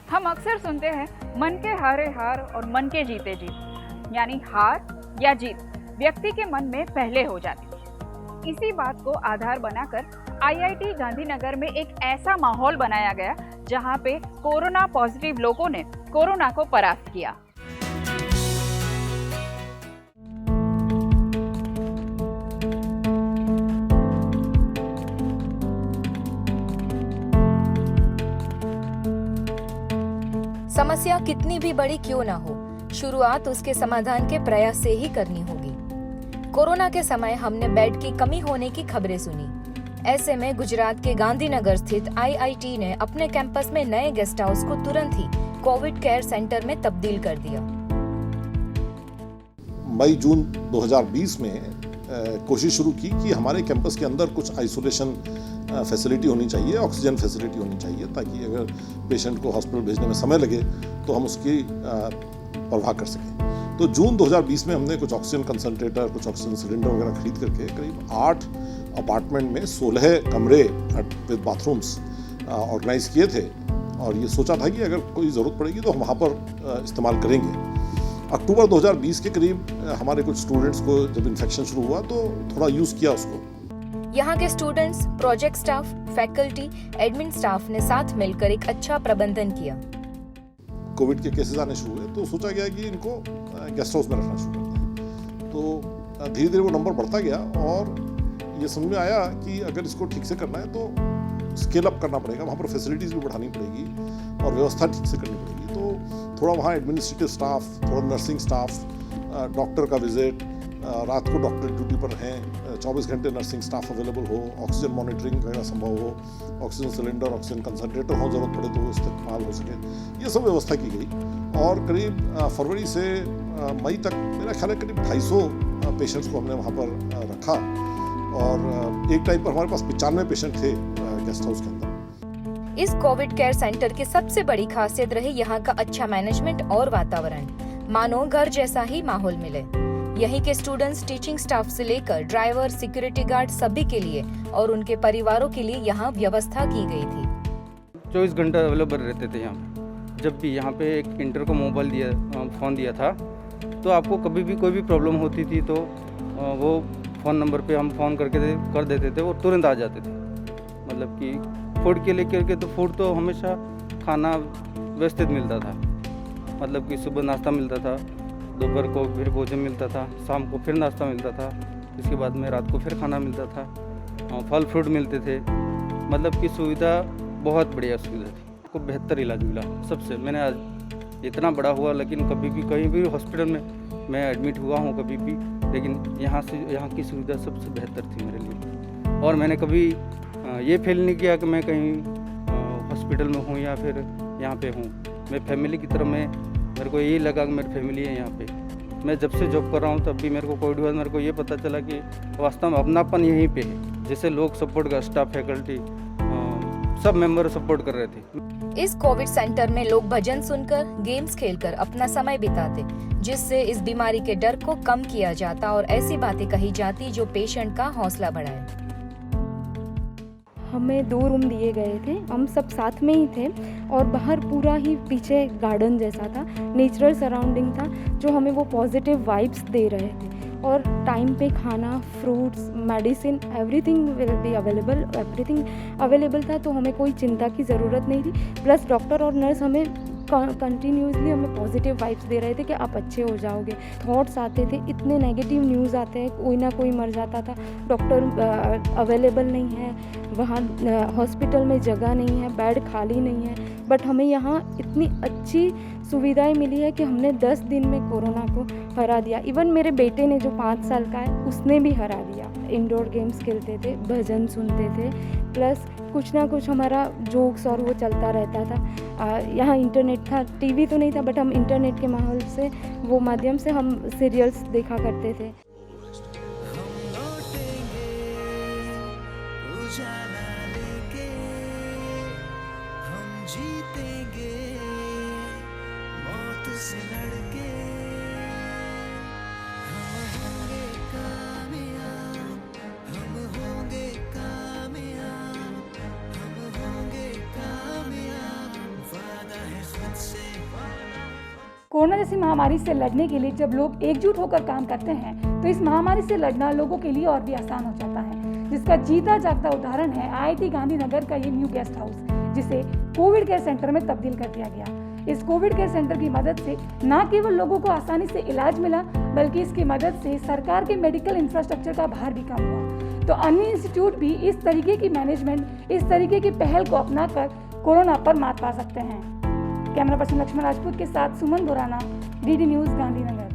हम अक्सर सुनते हैं मन के हारे हार और मन के जीते जीत, यानी हार या जीत व्यक्ति के मन में पहले हो जाती है। इसी बात को आधार बनाकर आईआईटी गांधीनगर में एक ऐसा माहौल बनाया गया जहां पे कोरोना पॉजिटिव लोगों ने कोरोना को परास्त किया। समस्या कितनी भी बड़ी क्यों ना हो, शुरुआत उसके समाधान के प्रयास से ही करनी होगी। कोरोना के समय हमने बेड की कमी होने की खबरें सुनी। ऐसे में गुजरात के गांधीनगर स्थित आईआईटी ने अपने कैंपस में नए गेस्ट हाउस को तुरंत ही कोविड केयर सेंटर में तब्दील कर दिया। मई जून 2020 में कोशिश शुरू की कि हमारे कैंपस के अंदर कुछ आइसोलेशन फैसिलिटी होनी चाहिए, ऑक्सीजन फैसिलिटी होनी चाहिए, ताकि अगर पेशेंट को हॉस्पिटल भेजने में समय लगे तो हम उसकी परवाह कर सकें। तो जून 2020 में हमने कुछ ऑक्सीजन कंसंट्रेटर, कुछ ऑक्सीजन सिलेंडर वगैरह खरीद करके करीब 8 अपार्टमेंट में 16 कमरे विद बाथरूम्स ऑर्गेनाइज किए थे और ये सोचा था कि अगर कोई ज़रूरत पड़ेगी तो हम वहाँ पर इस्तेमाल करेंगे। अक्टूबर 2020 के करीब हमारे कुछ स्टूडेंट्स को जब इन्फेक्शन शुरू हुआ तो थोड़ा यूज़ किया उसको। यहाँ के students, project staff, faculty, admin staff ने साथ मिलकर एक अच्छा प्रबंधन किया। कोविड के केसेस आने शुरू हुए तो सोचा गया कि इनको गेस्ट हाउस में रखना शुरू करते हैं। तो धीरे धीरे वो नंबर बढ़ता गया और ये समझ में आया कि अगर इसको ठीक से करना है तो स्केल अप करना पड़ेगा, वहाँ पर फैसिलिटीज़ भी बढ़ानी पड़ेगी और व्यवस्था ठीक से करनी पड़ेगी। तो थोड़ा वहाँ एडमिनिस्ट्रेटिव स्टाफ, थोड़ा नर्सिंग स्टाफ, डॉक्टर का विजिट, रात को डॉक्टर ड्यूटी पर हैं, 24 घंटे नर्सिंग स्टाफ अवेलेबल हो, ऑक्सीजन मॉनिटरिंग वगैरह संभव हो, ऑक्सीजन सिलेंडर, ऑक्सीजन कंसंट्रेटर हो, ज़रूरत पड़े तो वो इस्तेमाल हो सके, ये सब व्यवस्था की गई। और करीब फरवरी से मई तक मेरा ख्याल है करीब 250 पेशेंट्स को हमने वहाँ पर रखा और एक टाइम पर हमारे पास 95 पेशेंट थे गेस्ट हाउस के अंदर। इस कोविड केयर सेंटर की सबसे बड़ी खासियत रही यहाँ का अच्छा मैनेजमेंट और वातावरण, मानो घर जैसा ही माहौल मिले। यहीं के स्टूडेंट्स, टीचिंग स्टाफ से लेकर ड्राइवर, सिक्योरिटी गार्ड सभी के लिए और उनके परिवारों के लिए यहाँ व्यवस्था की गई थी। 24 घंटा अवेलेबल रहते थे यहाँ। जब भी यहाँ पे एक इंटर को फ़ोन दिया था तो आपको कभी भी कोई भी प्रॉब्लम होती थी तो वो फ़ोन नंबर पे हम फ़ोन कर देते थे, वो तुरंत आ जाते थे। मतलब कि फूड के लेकर के तो फूड तो हमेशा खाना व्यवस्थित मिलता था। मतलब कि सुबह नाश्ता मिलता था, दोपहर को फिर भोजन मिलता था, शाम को फिर नाश्ता मिलता था, इसके बाद में रात को फिर खाना मिलता था, फल फ्रूट मिलते थे। मतलब कि सुविधा बहुत बढ़िया सुविधा थी, को बेहतर इलाज मिला सबसे। मैंने आज इतना बड़ा हुआ लेकिन कभी भी कहीं भी हॉस्पिटल में मैं एडमिट हुआ हूँ कभी भी, लेकिन यहाँ की सुविधा सबसे बेहतर थी मेरे लिए। और मैंने कभी ये फील नहीं किया कि मैं कहीं हॉस्पिटल में हूँ या फिर यहाँ पे हूँ। मैं फैमिली की तरह मेरे को यही लगा कि मेरी फैमिली है यहाँ पे। मैं जब से जॉब कर रहा हूँ तब भी मेरे को कोविड हुआ, मेरे को ये पता चला कि वास्तव में अपनापन यहीं पे है। जैसे लोग सपोर्ट कर, स्टाफ, फैकल्टी, सब मेंबर सपोर्ट कर रहे थे। इस कोविड सेंटर में लोग भजन सुनकर, गेम्स खेलकर अपना समय बिताते, जिससे इस बीमारी के डर को कम किया जाता और ऐसी बातें कही जाती जो पेशेंट का हौसला बढ़ाए। हमें 2 रूम दिए गए थे, हम सब साथ में ही थे और बाहर पूरा ही पीछे गार्डन जैसा था, नेचुरल सराउंडिंग था जो हमें वो पॉजिटिव वाइब्स दे रहे थे। और टाइम पे खाना, fruits, medicine, everything will be available, everything available था, तो हमें कोई चिंता की ज़रूरत नहीं थी। प्लस डॉक्टर और नर्स हमें कंटिन्यूसली हमें पॉजिटिव वाइब्स दे रहे थे कि आप अच्छे हो जाओगे। थॉट्स आते थे, इतने नेगेटिव न्यूज़ आते हैं, कोई ना कोई मर जाता था, डॉक्टर अवेलेबल नहीं है, वहाँ हॉस्पिटल में जगह नहीं है, बेड खाली नहीं है। बट हमें यहाँ इतनी अच्छी सुविधाएं मिली है कि हमने 10 दिन में कोरोना को हरा दिया। इवन मेरे बेटे ने जो 5 साल का है उसने भी हरा दिया। इंडोर गेम्स खेलते थे, भजन सुनते थे, प्लस कुछ ना कुछ हमारा जोक्स और वो चलता रहता था। यहाँ इंटरनेट था, टीवी तो नहीं था, बट हम इंटरनेट के माहौल से, वो माध्यम से हम सीरियल्स देखा करते थे। कोरोना जैसी महामारी से लड़ने के लिए जब लोग एकजुट होकर काम करते हैं तो इस महामारी से लड़ना लोगों के लिए और भी आसान हो जाता है, जिसका जीता जागता उदाहरण है IIT गांधीनगर का ये न्यू गेस्ट हाउस, जिसे कोविड केयर सेंटर में तब्दील कर दिया गया। इस कोविड केयर सेंटर की मदद से न केवल लोगों को आसानी से इलाज मिला, बल्कि इसकी मदद से सरकार के मेडिकल इंफ्रास्ट्रक्चर का भार भी कम हुआ। तो अन्य इंस्टीट्यूट भी इस तरीके की मैनेजमेंट, इस तरीके की पहल को अपनाकर कोरोना पर मात पा सकते हैं। कैमरा पर्सन लक्ष्मण राजपूत के साथ सुमन दोराना, DD न्यूज़ गांधीनगर।